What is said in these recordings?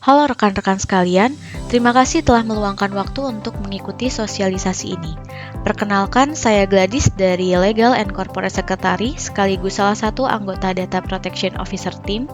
Halo rekan-rekan sekalian, terima kasih telah meluangkan waktu untuk mengikuti sosialisasi ini. Perkenalkan, saya Gladys dari Legal and Corporate Secretary, sekaligus salah satu anggota Data Protection Officer Team.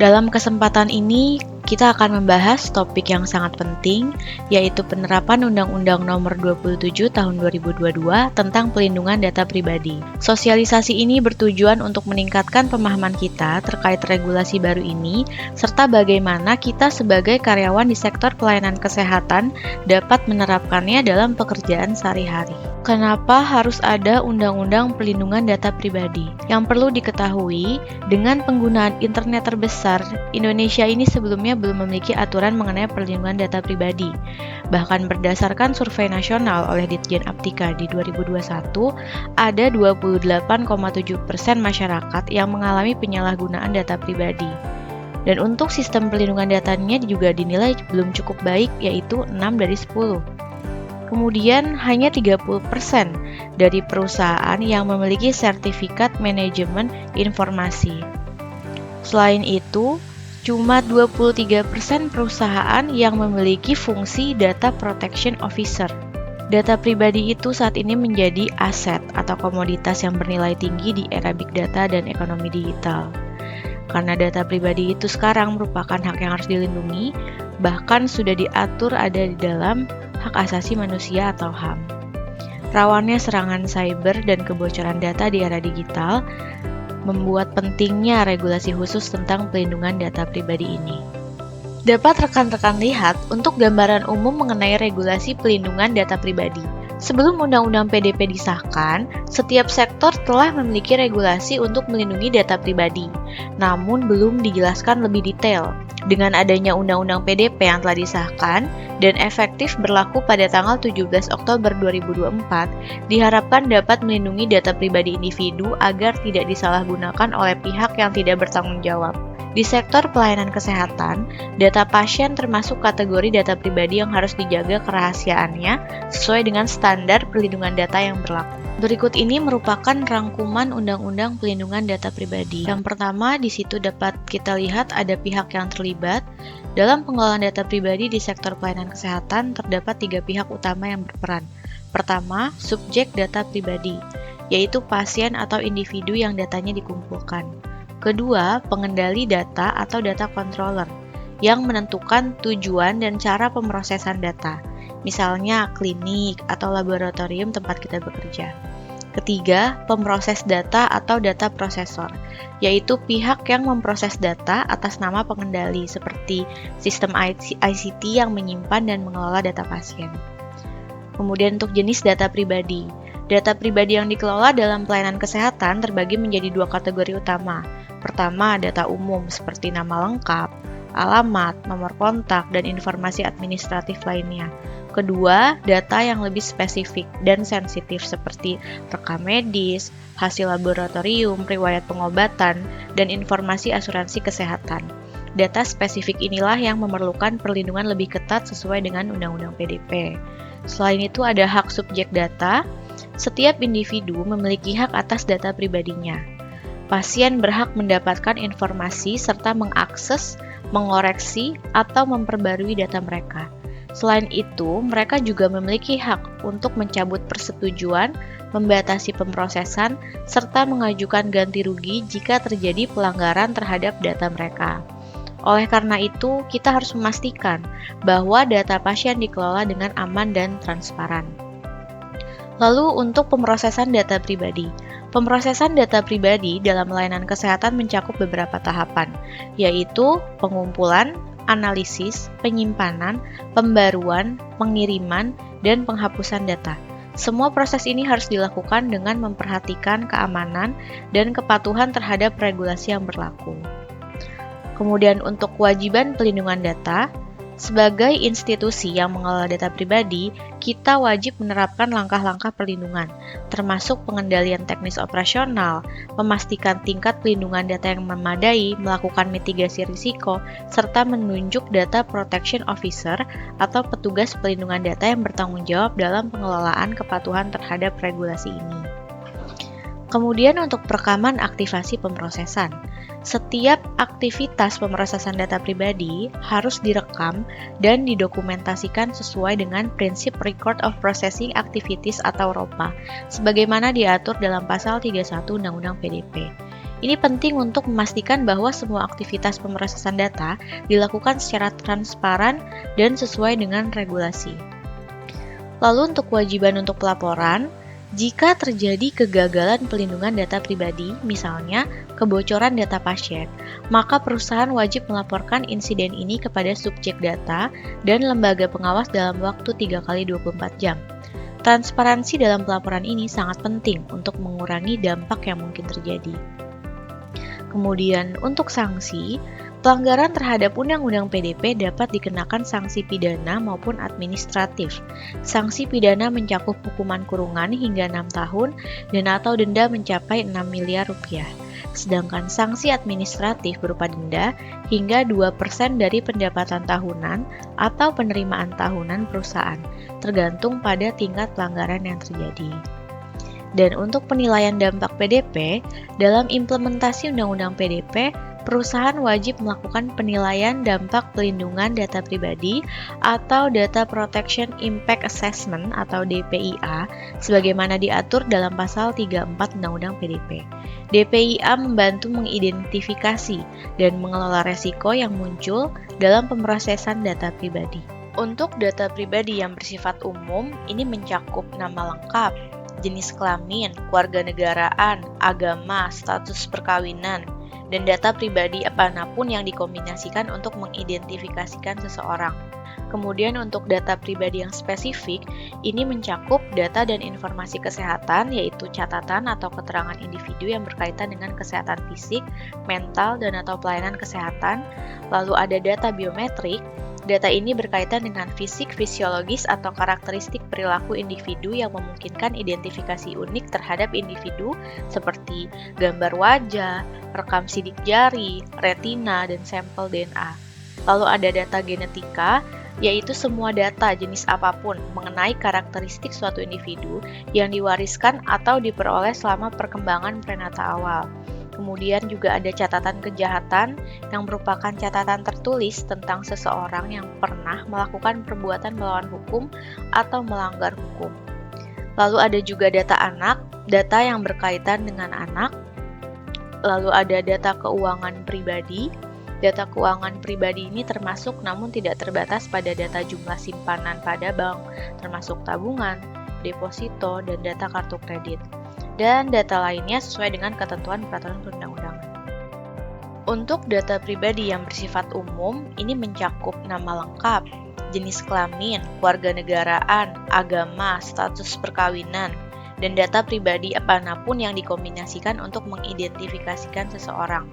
Dalam kesempatan ini, kita akan membahas topik yang sangat penting, yaitu penerapan Undang-Undang Nomor 27 Tahun 2022 tentang Pelindungan Data Pribadi. Sosialisasi ini bertujuan untuk meningkatkan pemahaman kita terkait regulasi baru ini, serta bagaimana kita sebagai karyawan di sektor pelayanan kesehatan dapat menerapkannya dalam pekerjaan sehari-hari. Kenapa harus ada Undang-Undang Perlindungan Data Pribadi? Yang perlu diketahui, dengan penggunaan internet terbesar, Indonesia ini sebelumnya belum memiliki aturan mengenai perlindungan data pribadi. Bahkan berdasarkan survei nasional oleh Ditjen Aptika di 2021, ada 28,7% masyarakat yang mengalami penyalahgunaan data pribadi. Dan untuk sistem perlindungan datanya juga dinilai belum cukup baik, yaitu 6 dari 10. Kemudian hanya 30% dari perusahaan yang memiliki sertifikat manajemen informasi. Selain itu, cuma 23% perusahaan yang memiliki fungsi Data Protection Officer. Data pribadi itu saat ini menjadi aset atau komoditas yang bernilai tinggi di era Big Data dan ekonomi digital. Karena data pribadi itu sekarang merupakan hak yang harus dilindungi, bahkan sudah diatur ada di dalam hak asasi manusia atau HAM. Rawannya serangan cyber dan kebocoran data di era digital membuat pentingnya regulasi khusus tentang pelindungan data pribadi ini. Dapat rekan-rekan lihat untuk gambaran umum mengenai regulasi pelindungan data pribadi. Sebelum Undang-Undang PDP disahkan, setiap sektor telah memiliki regulasi untuk melindungi data pribadi, namun belum dijelaskan lebih detail. Dengan adanya Undang-Undang PDP yang telah disahkan dan efektif berlaku pada tanggal 17 Oktober 2024, diharapkan dapat melindungi data pribadi individu agar tidak disalahgunakan oleh pihak yang tidak bertanggung jawab. Di sektor pelayanan kesehatan, data pasien termasuk kategori data pribadi yang harus dijaga kerahasiaannya sesuai dengan standar perlindungan data yang berlaku. Berikut ini merupakan rangkuman Undang-Undang Pelindungan Data Pribadi. Yang pertama, di situ dapat kita lihat ada pihak yang terlibat. Dalam pengelolaan data pribadi di sektor pelayanan kesehatan, terdapat 3 pihak utama yang berperan. Pertama, subjek data pribadi, yaitu pasien atau individu yang datanya dikumpulkan. Kedua, pengendali data atau data controller yang menentukan tujuan dan cara pemrosesan data, misalnya klinik atau laboratorium tempat kita bekerja. Ketiga, pemroses data atau data prosesor, yaitu pihak yang memproses data atas nama pengendali seperti sistem ICT yang menyimpan dan mengelola data pasien. Kemudian untuk jenis data pribadi. Data pribadi yang dikelola dalam pelayanan kesehatan terbagi menjadi 2 kategori utama. Pertama, data umum seperti nama lengkap, alamat, nomor kontak, dan informasi administratif lainnya. Kedua, data yang lebih spesifik dan sensitif seperti rekam medis, hasil laboratorium, riwayat pengobatan, dan informasi asuransi kesehatan. Data spesifik inilah yang memerlukan perlindungan lebih ketat sesuai dengan Undang-Undang PDP. Selain itu ada hak subjek data. Setiap individu memiliki hak atas data pribadinya. Pasien berhak mendapatkan informasi serta mengakses, mengoreksi, atau memperbarui data mereka. Selain itu, mereka juga memiliki hak untuk mencabut persetujuan, membatasi pemrosesan, serta mengajukan ganti rugi jika terjadi pelanggaran terhadap data mereka. Oleh karena itu, kita harus memastikan bahwa data pasien dikelola dengan aman dan transparan. Lalu untuk pemrosesan data pribadi. Pemrosesan data pribadi dalam layanan kesehatan mencakup beberapa tahapan, yaitu pengumpulan, analisis, penyimpanan, pembaruan, pengiriman, dan penghapusan data. Semua proses ini harus dilakukan dengan memperhatikan keamanan dan kepatuhan terhadap regulasi yang berlaku. Kemudian untuk kewajiban pelindungan data, sebagai institusi yang mengelola data pribadi, kita wajib menerapkan langkah-langkah perlindungan, termasuk pengendalian teknis operasional, memastikan tingkat pelindungan data yang memadai, melakukan mitigasi risiko, serta menunjuk data protection officer atau petugas pelindungan data yang bertanggung jawab dalam pengelolaan kepatuhan terhadap regulasi ini. Kemudian untuk perekaman aktivasi pemrosesan. Setiap aktivitas pemrosesan data pribadi harus direkam dan didokumentasikan sesuai dengan prinsip Record of Processing Activities atau ROPA, sebagaimana diatur dalam pasal 31 Undang-Undang PDP. Ini penting untuk memastikan bahwa semua aktivitas pemrosesan data dilakukan secara transparan dan sesuai dengan regulasi. Lalu untuk kewajiban untuk pelaporan, jika terjadi kegagalan pelindungan data pribadi, misalnya kebocoran data pasien, maka perusahaan wajib melaporkan insiden ini kepada subjek data dan lembaga pengawas dalam waktu 3 kali 24 jam. Transparansi dalam pelaporan ini sangat penting untuk mengurangi dampak yang mungkin terjadi. Kemudian untuk sanksi, pelanggaran terhadap Undang-Undang PDP dapat dikenakan sanksi pidana maupun administratif. Sanksi pidana mencakup hukuman kurungan hingga 6 tahun dan atau denda mencapai 6 miliar rupiah. Sedangkan sanksi administratif berupa denda hingga 2% dari pendapatan tahunan atau penerimaan tahunan perusahaan, tergantung pada tingkat pelanggaran yang terjadi. Dan untuk penilaian dampak PDP, dalam implementasi Undang-Undang PDP, perusahaan wajib melakukan penilaian dampak pelindungan data pribadi atau Data Protection Impact Assessment atau DPIA sebagaimana diatur dalam pasal 34 Undang-Undang PDP. DPIA membantu mengidentifikasi dan mengelola resiko yang muncul dalam pemrosesan data pribadi. Untuk data pribadi yang bersifat umum, ini mencakup nama lengkap, jenis kelamin, kewarganegaraan, agama, status perkawinan, dan data pribadi apapun yang dikombinasikan untuk mengidentifikasikan seseorang. Kemudian untuk data pribadi yang spesifik, ini mencakup data dan informasi kesehatan, yaitu catatan atau keterangan individu yang berkaitan dengan kesehatan fisik, mental, dan atau pelayanan kesehatan. Lalu ada data biometrik. Data ini berkaitan dengan fisik, fisiologis, atau karakteristik perilaku individu yang memungkinkan identifikasi unik terhadap individu seperti gambar wajah, rekam sidik jari, retina, dan sampel DNA. Lalu ada data genetika, yaitu semua data jenis apapun mengenai karakteristik suatu individu yang diwariskan atau diperoleh selama perkembangan prenata awal. Kemudian juga ada catatan kejahatan yang merupakan catatan tertulis tentang seseorang yang pernah melakukan perbuatan melawan hukum atau melanggar hukum. Lalu ada juga data anak, data yang berkaitan dengan anak. Lalu ada data keuangan pribadi. Data keuangan pribadi ini termasuk namun tidak terbatas pada data jumlah simpanan pada bank, termasuk tabungan, deposito, dan data kartu kredit. Dan data lainnya sesuai dengan ketentuan peraturan perundang-undangan. Untuk data pribadi yang bersifat umum, ini mencakup nama lengkap, jenis kelamin, kewarganegaraan, agama, status perkawinan, dan data pribadi apapun yang dikombinasikan untuk mengidentifikasikan seseorang.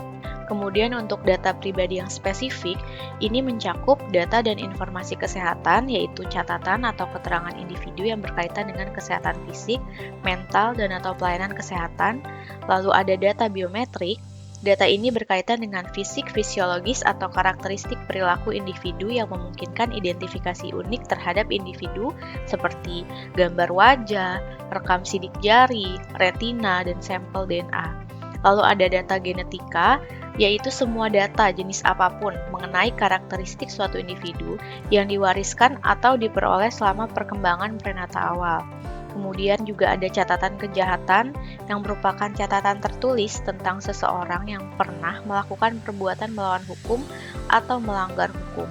Kemudian untuk data pribadi yang spesifik, ini mencakup data dan informasi kesehatan, yaitu catatan atau keterangan individu yang berkaitan dengan kesehatan fisik, mental, dan atau pelayanan kesehatan. Lalu ada data biometrik. Data ini berkaitan dengan fisik, fisiologis, atau karakteristik perilaku individu yang memungkinkan identifikasi unik terhadap individu seperti gambar wajah, rekam sidik jari, retina, dan sampel DNA. Lalu ada data genetika, yaitu semua data jenis apapun mengenai karakteristik suatu individu yang diwariskan atau diperoleh selama perkembangan prenata awal. Kemudian juga ada catatan kejahatan yang merupakan catatan tertulis tentang seseorang yang pernah melakukan perbuatan melawan hukum atau melanggar hukum.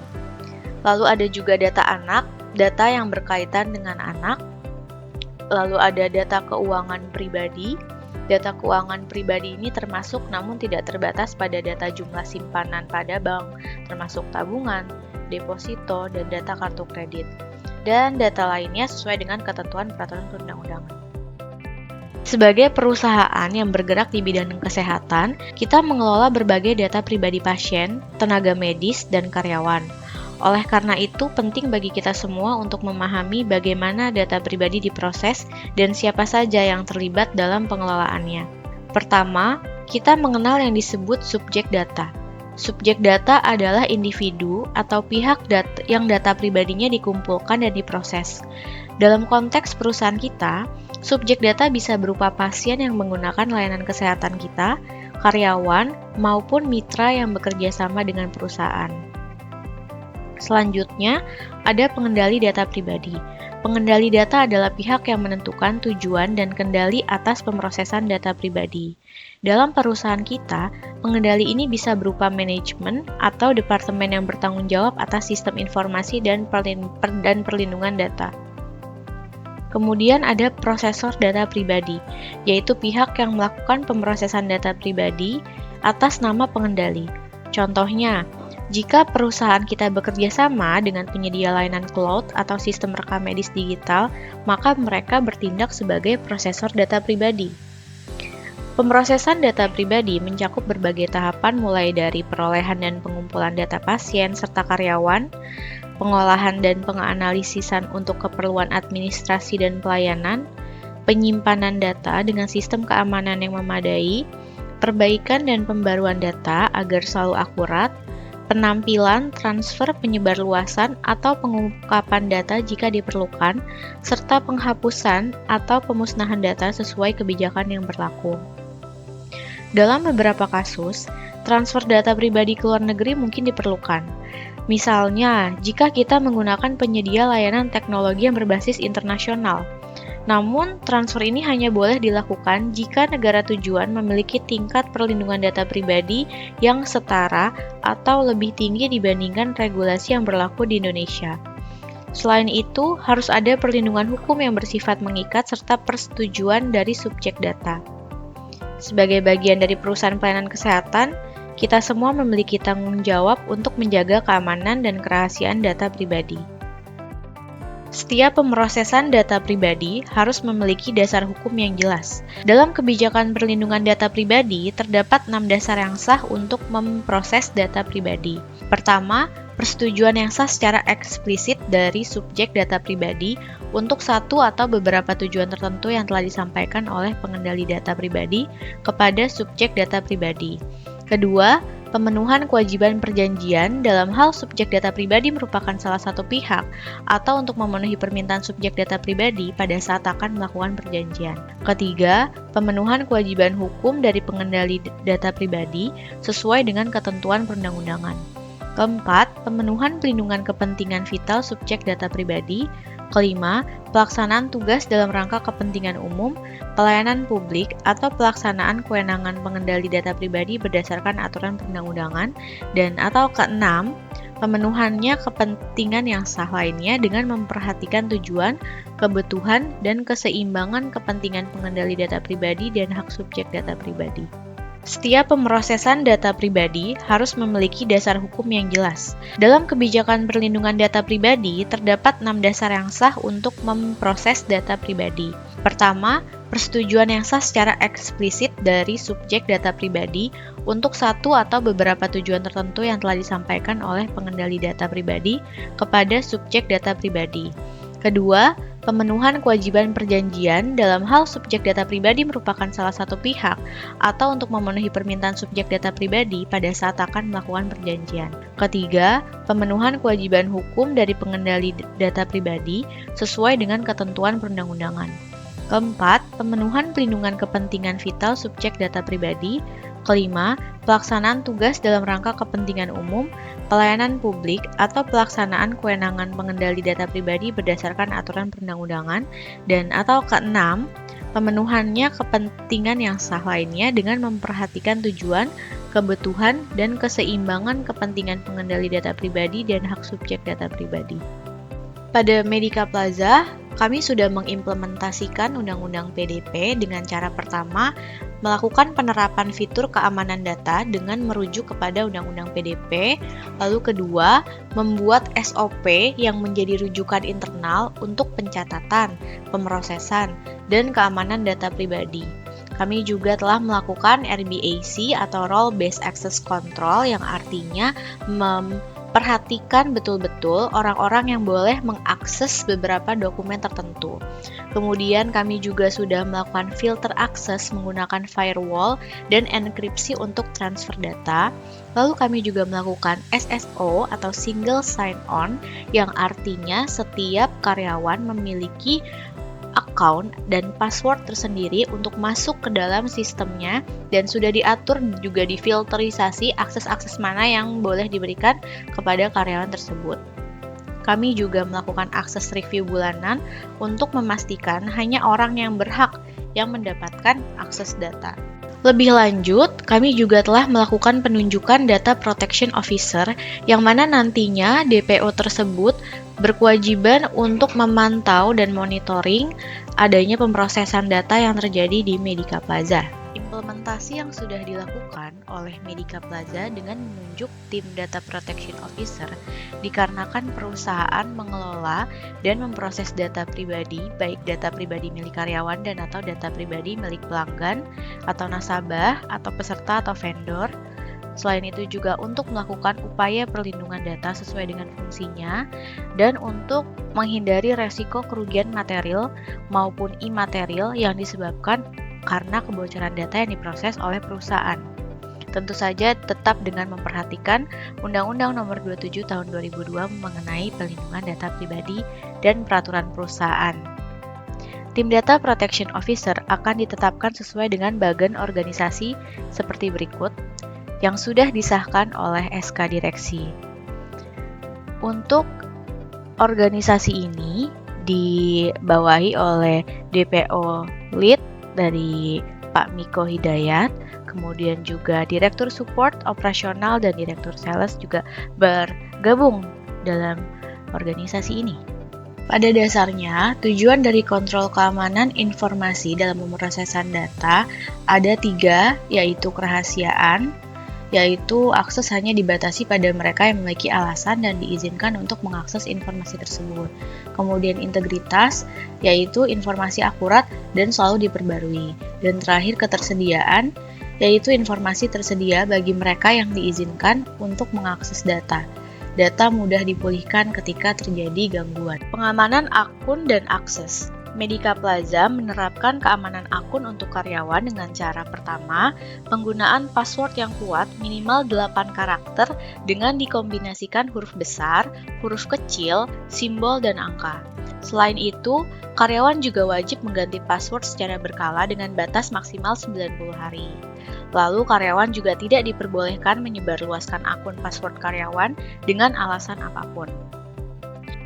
Lalu ada juga data anak, data yang berkaitan dengan anak. Lalu ada data keuangan pribadi. Data keuangan pribadi ini termasuk namun tidak terbatas pada data jumlah simpanan pada bank, termasuk tabungan, deposito, dan data kartu kredit. Dan data lainnya sesuai dengan ketentuan peraturan perundang-undangan. Sebagai perusahaan yang bergerak di bidang kesehatan, kita mengelola berbagai data pribadi pasien, tenaga medis, dan karyawan. Oleh karena itu, penting bagi kita semua untuk memahami bagaimana data pribadi diproses dan siapa saja yang terlibat dalam pengelolaannya. Pertama, kita mengenal yang disebut subjek data. Subjek data adalah individu atau pihak yang data pribadinya dikumpulkan dan diproses. Dalam konteks perusahaan kita, subjek data bisa berupa pasien yang menggunakan layanan kesehatan kita, karyawan, maupun mitra yang bekerja sama dengan perusahaan. Selanjutnya, ada pengendali data pribadi. Pengendali data adalah pihak yang menentukan tujuan dan kendali atas pemrosesan data pribadi. Dalam perusahaan kita, pengendali ini bisa berupa manajemen atau departemen yang bertanggung jawab atas sistem informasi dan perlindungan data. Kemudian ada prosesor data pribadi, yaitu pihak yang melakukan pemrosesan data pribadi atas nama pengendali. Contohnya, jika perusahaan kita bekerja sama dengan penyedia layanan cloud atau sistem rekam medis digital, maka mereka bertindak sebagai prosesor data pribadi. Pemrosesan data pribadi mencakup berbagai tahapan mulai dari perolehan dan pengumpulan data pasien serta karyawan, pengolahan dan penganalisisan untuk keperluan administrasi dan pelayanan, penyimpanan data dengan sistem keamanan yang memadai, perbaikan dan pembaruan data agar selalu akurat, penampilan, transfer, penyebarluasan, atau pengungkapan data jika diperlukan, serta penghapusan atau pemusnahan data sesuai kebijakan yang berlaku. Dalam beberapa kasus, transfer data pribadi ke luar negeri mungkin diperlukan. Misalnya, jika kita menggunakan penyedia layanan teknologi yang berbasis internasional. Namun, transfer ini hanya boleh dilakukan jika negara tujuan memiliki tingkat perlindungan data pribadi yang setara atau lebih tinggi dibandingkan regulasi yang berlaku di Indonesia. Selain itu, harus ada perlindungan hukum yang bersifat mengikat serta persetujuan dari subjek data. Sebagai bagian dari perusahaan pelayanan kesehatan, kita semua memiliki tanggung jawab untuk menjaga keamanan dan kerahasiaan data pribadi. Setiap pemrosesan data pribadi harus memiliki dasar hukum yang jelas. Dalam kebijakan perlindungan data pribadi, terdapat 6 dasar yang sah untuk memproses data pribadi. Pertama, persetujuan yang sah secara eksplisit dari subjek data pribadi untuk satu atau beberapa tujuan tertentu yang telah disampaikan oleh pengendali data pribadi kepada subjek data pribadi. Kedua, pemenuhan kewajiban perjanjian dalam hal subjek data pribadi merupakan salah satu pihak atau untuk memenuhi permintaan subjek data pribadi pada saat akan melakukan perjanjian. Ketiga, pemenuhan kewajiban hukum dari pengendali data pribadi sesuai dengan ketentuan perundang-undangan. Keempat, pemenuhan pelindungan kepentingan vital subjek data pribadi. Kelima, pelaksanaan tugas dalam rangka kepentingan umum, pelayanan publik, atau pelaksanaan kewenangan pengendali data pribadi berdasarkan aturan perundang-undangan. Dan atau keenam, pemenuhannya kepentingan yang sah lainnya dengan memperhatikan tujuan, kebutuhan, dan keseimbangan kepentingan pengendali data pribadi dan hak subjek data pribadi. Setiap pemrosesan data pribadi harus memiliki dasar hukum yang jelas. Dalam kebijakan perlindungan data pribadi, terdapat 6 dasar yang sah untuk memproses data pribadi. Pertama, persetujuan yang sah secara eksplisit dari subjek data pribadi untuk satu atau beberapa tujuan tertentu yang telah disampaikan oleh pengendali data pribadi kepada subjek data pribadi. Kedua, pemenuhan kewajiban perjanjian dalam hal subjek data pribadi merupakan salah satu pihak atau untuk memenuhi permintaan subjek data pribadi pada saat akan melakukan perjanjian. Ketiga, pemenuhan kewajiban hukum dari pengendali data pribadi sesuai dengan ketentuan perundang-undangan. Keempat, pemenuhan pelindungan kepentingan vital subjek data pribadi. Kelima, pelaksanaan tugas dalam rangka kepentingan umum, pelayanan publik, atau pelaksanaan kewenangan pengendali data pribadi berdasarkan aturan perundang-undangan. Dan atau keenam, pemenuhannya kepentingan yang sah lainnya dengan memperhatikan tujuan, kebutuhan, dan keseimbangan kepentingan pengendali data pribadi dan hak subjek data pribadi. Pada Medica Plaza, kami sudah mengimplementasikan Undang-Undang PDP dengan cara pertama, melakukan penerapan fitur keamanan data dengan merujuk kepada Undang-Undang PDP, lalu kedua, membuat SOP yang menjadi rujukan internal untuk pencatatan, pemrosesan, dan keamanan data pribadi. Kami juga telah melakukan RBAC atau Role Based Access Control yang artinya perhatikan betul-betul orang-orang yang boleh mengakses beberapa dokumen tertentu. Kemudian kami juga sudah melakukan filter akses menggunakan firewall dan enkripsi untuk transfer data. Lalu kami juga melakukan SSO atau Single Sign-On yang artinya setiap karyawan memiliki account dan password tersendiri untuk masuk ke dalam sistemnya, dan sudah diatur juga difilterisasi akses-akses mana yang boleh diberikan kepada karyawan tersebut. Kami juga melakukan akses review bulanan untuk memastikan hanya orang yang berhak yang mendapatkan akses data. Lebih lanjut, kami juga telah melakukan penunjukan Data Protection Officer yang mana nantinya DPO tersebut berkewajiban untuk memantau dan monitoring adanya pemrosesan data yang terjadi di Medica Plaza. Implementasi yang sudah dilakukan oleh Medica Plaza dengan menunjuk tim Data Protection Officer dikarenakan perusahaan mengelola dan memproses data pribadi, baik data pribadi milik karyawan dan atau data pribadi milik pelanggan atau nasabah atau peserta atau vendor. Selain itu juga untuk melakukan upaya perlindungan data sesuai dengan fungsinya dan untuk menghindari resiko kerugian material maupun imaterial yang disebabkan karena kebocoran data yang diproses oleh perusahaan. Tentu saja tetap dengan memperhatikan Undang-Undang Nomor 27 Tahun 2002 mengenai perlindungan data pribadi dan peraturan perusahaan. Tim Data Protection Officer akan ditetapkan sesuai dengan bagan organisasi seperti berikut yang sudah disahkan oleh SK Direksi. Untuk organisasi ini dibawahi oleh DPO Lead dari Pak Miko Hidayat, kemudian juga Direktur Support Operasional dan Direktur Sales juga bergabung dalam organisasi ini. Pada dasarnya, tujuan dari kontrol keamanan informasi dalam pemrosesan data ada 3, yaitu kerahasiaan, yaitu akses hanya dibatasi pada mereka yang memiliki alasan dan diizinkan untuk mengakses informasi tersebut. Kemudian integritas, yaitu informasi akurat dan selalu diperbarui. Dan terakhir ketersediaan, yaitu informasi tersedia bagi mereka yang diizinkan untuk mengakses data. Data mudah dipulihkan ketika terjadi gangguan. Pengamanan akun dan akses. Medica Plaza menerapkan keamanan akun untuk karyawan dengan cara pertama, penggunaan password yang kuat minimal 8 karakter dengan dikombinasikan huruf besar, huruf kecil, simbol, dan angka. Selain itu, karyawan juga wajib mengganti password secara berkala dengan batas maksimal 90 hari. Lalu, karyawan juga tidak diperbolehkan menyebarluaskan akun password karyawan dengan alasan apapun.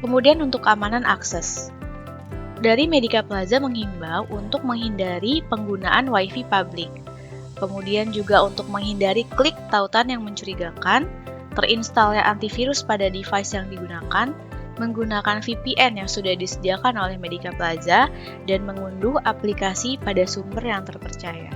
Kemudian untuk keamanan akses. Dari Medica Plaza menghimbau untuk menghindari penggunaan WiFi publik. Kemudian juga untuk menghindari klik tautan yang mencurigakan, terinstalnya antivirus pada device yang digunakan, menggunakan VPN yang sudah disediakan oleh Medica Plaza, dan mengunduh aplikasi pada sumber yang terpercaya.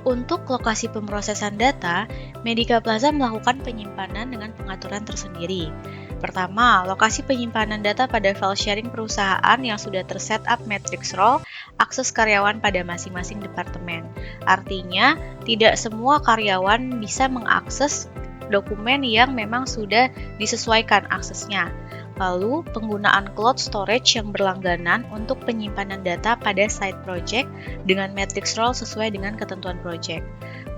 Untuk lokasi pemrosesan data, Medica Plaza melakukan penyimpanan dengan pengaturan tersendiri. Pertama, lokasi penyimpanan data pada file sharing perusahaan yang sudah tersetup matrix role, akses karyawan pada masing-masing departemen. Artinya, tidak semua karyawan bisa mengakses dokumen yang memang sudah disesuaikan aksesnya. Lalu, penggunaan cloud storage yang berlangganan untuk penyimpanan data pada side project dengan matrix role sesuai dengan ketentuan project.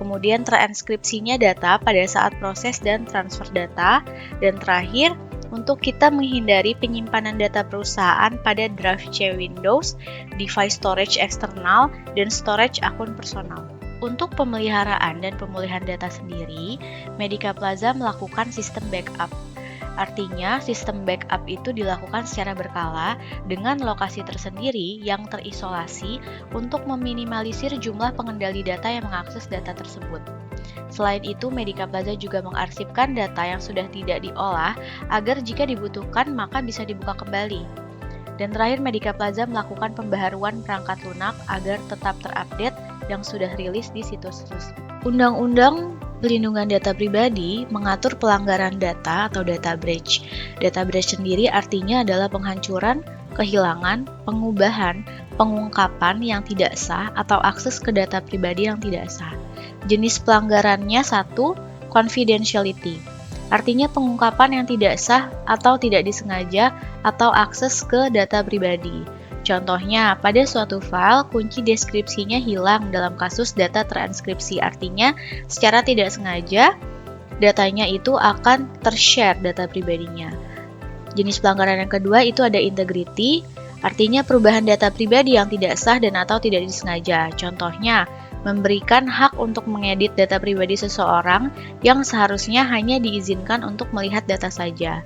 Kemudian transkripsinya data pada saat proses dan transfer data. Dan terakhir, untuk kita menghindari penyimpanan data perusahaan pada drive C Windows, device storage eksternal, dan storage akun personal. Untuk pemeliharaan dan pemulihan data sendiri, Medica Plaza melakukan sistem backup. Artinya, sistem backup itu dilakukan secara berkala dengan lokasi tersendiri yang terisolasi untuk meminimalisir jumlah pengendali data yang mengakses data tersebut. Selain itu, Medica Plaza juga mengarsipkan data yang sudah tidak diolah agar jika dibutuhkan maka bisa dibuka kembali. Dan terakhir, Medica Plaza melakukan pembaharuan perangkat lunak agar tetap terupdate yang sudah rilis di situs resmi. Undang-Undang Pelindungan Data Pribadi mengatur pelanggaran data atau data breach. Data breach sendiri artinya adalah penghancuran, kehilangan, pengubahan, pengungkapan yang tidak sah atau akses ke data pribadi yang tidak sah. Jenis pelanggarannya 1. Confidentiality. artinya pengungkapan yang tidak sah atau tidak disengaja atau akses ke data pribadi. Contohnya, pada suatu file, kunci deskripsinya hilang dalam kasus data transkripsi, artinya secara tidak sengaja datanya itu akan tershare data pribadinya. Jenis pelanggaran yang kedua itu ada integrity, artinya perubahan data pribadi yang tidak sah dan atau tidak disengaja. Contohnya, memberikan hak untuk mengedit data pribadi seseorang yang seharusnya hanya diizinkan untuk melihat data saja.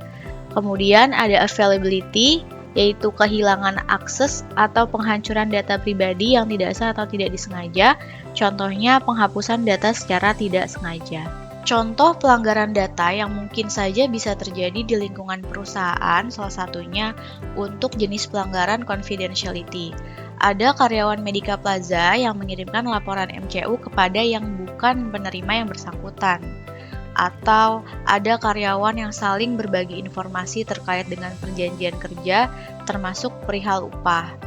Kemudian ada availability, yaitu kehilangan akses atau penghancuran data pribadi yang tidak sah atau tidak disengaja. Contohnya, penghapusan data secara tidak sengaja. Contoh pelanggaran data yang mungkin saja bisa terjadi di lingkungan perusahaan, salah satunya untuk jenis pelanggaran confidentiality. Ada karyawan Medica Plaza yang mengirimkan laporan MCU kepada yang bukan penerima yang bersangkutan. Atau ada karyawan yang saling berbagi informasi terkait dengan perjanjian kerja, termasuk perihal upah.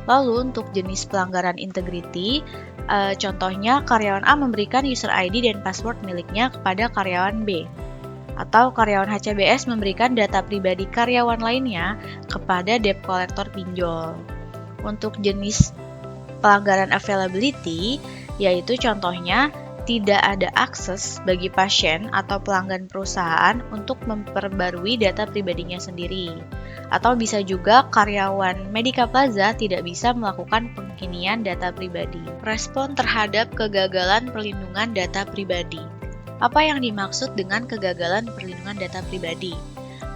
Lalu untuk jenis pelanggaran integrity, contohnya karyawan A memberikan user ID dan password miliknya kepada karyawan B. Atau karyawan HCBS memberikan data pribadi karyawan lainnya kepada debt collector pinjol. Untuk jenis pelanggaran availability, yaitu contohnya tidak ada akses bagi pasien atau pelanggan perusahaan untuk memperbarui data pribadinya sendiri. Atau bisa juga karyawan Medica Plaza tidak bisa melakukan pengkinian data pribadi. Respon terhadap kegagalan perlindungan data pribadi. Apa yang dimaksud dengan kegagalan perlindungan data pribadi?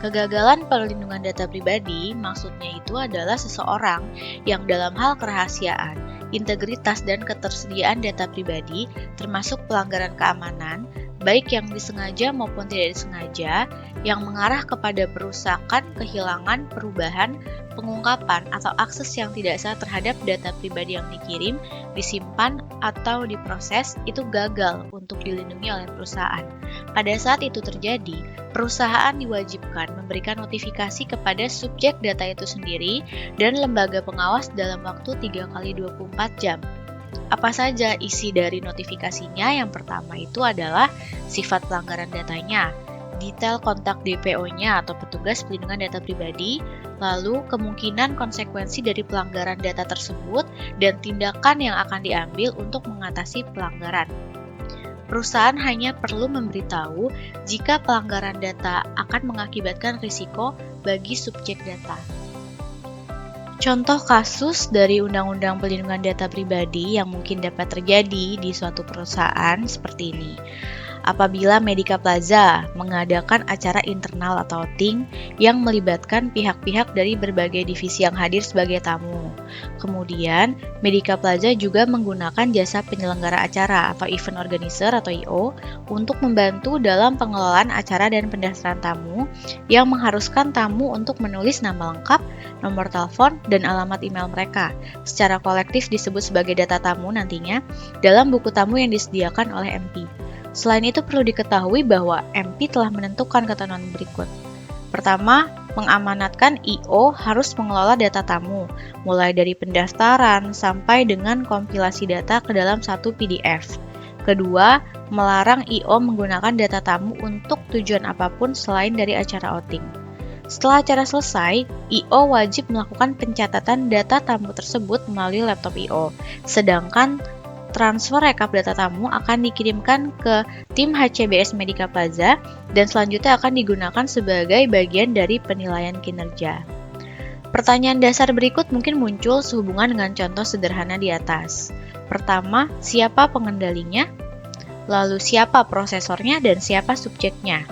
Kegagalan perlindungan data pribadi maksudnya itu adalah seseorang yang dalam hal kerahasiaan, integritas dan ketersediaan data pribadi, termasuk pelanggaran keamanan, baik yang disengaja maupun tidak disengaja, yang mengarah kepada perusakan, kehilangan, perubahan, pengungkapan, atau akses yang tidak sah terhadap data pribadi yang dikirim, disimpan, atau diproses, itu gagal untuk dilindungi oleh perusahaan. Pada saat itu terjadi, perusahaan diwajibkan memberikan notifikasi kepada subjek data itu sendiri dan lembaga pengawas dalam waktu 3x24 jam. Apa saja isi dari notifikasinya? Yang pertama itu adalah sifat pelanggaran datanya, detail kontak DPO-nya atau petugas pelindungan data pribadi, lalu kemungkinan konsekuensi dari pelanggaran data tersebut, dan tindakan yang akan diambil untuk mengatasi pelanggaran. Perusahaan hanya perlu memberitahu jika pelanggaran data akan mengakibatkan risiko bagi subjek data. Contoh kasus dari Undang-Undang Perlindungan Data Pribadi yang mungkin dapat terjadi di suatu perusahaan seperti ini. Apabila Medica Plaza mengadakan acara internal atau ting yang melibatkan pihak-pihak dari berbagai divisi yang hadir sebagai tamu. Kemudian, Medica Plaza juga menggunakan jasa penyelenggara acara atau event organizer atau I.O. untuk membantu dalam pengelolaan acara dan pendaftaran tamu yang mengharuskan tamu untuk menulis nama lengkap, nomor telepon, dan alamat email mereka. Secara kolektif disebut sebagai data tamu nantinya dalam buku tamu yang disediakan oleh MP. Selain itu perlu diketahui bahwa MP telah menentukan ketentuan berikut. Pertama, mengamanatkan I.O. harus mengelola data tamu, mulai dari pendaftaran sampai dengan kompilasi data ke dalam satu PDF. Kedua, melarang I.O. menggunakan data tamu untuk tujuan apapun selain dari acara outing. Setelah acara selesai, I.O. wajib melakukan pencatatan data tamu tersebut melalui laptop I.O. Sedangkan transfer rekap data tamu akan dikirimkan ke tim HCBS Medica Plaza dan selanjutnya akan digunakan sebagai bagian dari penilaian kinerja. Pertanyaan dasar berikut mungkin muncul sehubungan dengan contoh sederhana di atas. Pertama, siapa pengendalinya? Lalu siapa prosesornya dan siapa subjeknya?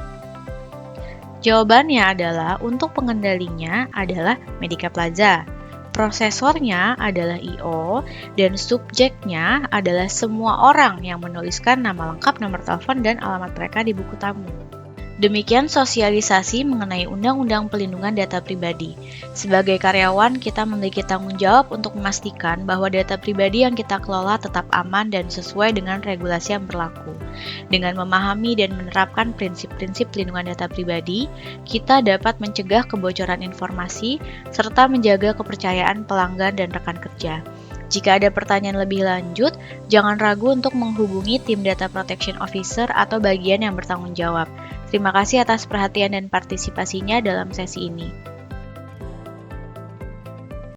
Jawabannya adalah untuk pengendalinya adalah Medica Plaza. Prosesornya adalah I.O. dan subjeknya adalah semua orang yang menuliskan nama lengkap, nomor telepon, dan alamat mereka di buku tamu. Demikian sosialisasi mengenai Undang-Undang Perlindungan Data Pribadi. Sebagai karyawan, kita memiliki tanggung jawab untuk memastikan bahwa data pribadi yang kita kelola tetap aman dan sesuai dengan regulasi yang berlaku. Dengan memahami dan menerapkan prinsip-prinsip perlindungan data pribadi, kita dapat mencegah kebocoran informasi serta menjaga kepercayaan pelanggan dan rekan kerja. Jika ada pertanyaan lebih lanjut, jangan ragu untuk menghubungi tim Data Protection Officer atau bagian yang bertanggung jawab. Terima kasih atas perhatian dan partisipasinya dalam sesi ini.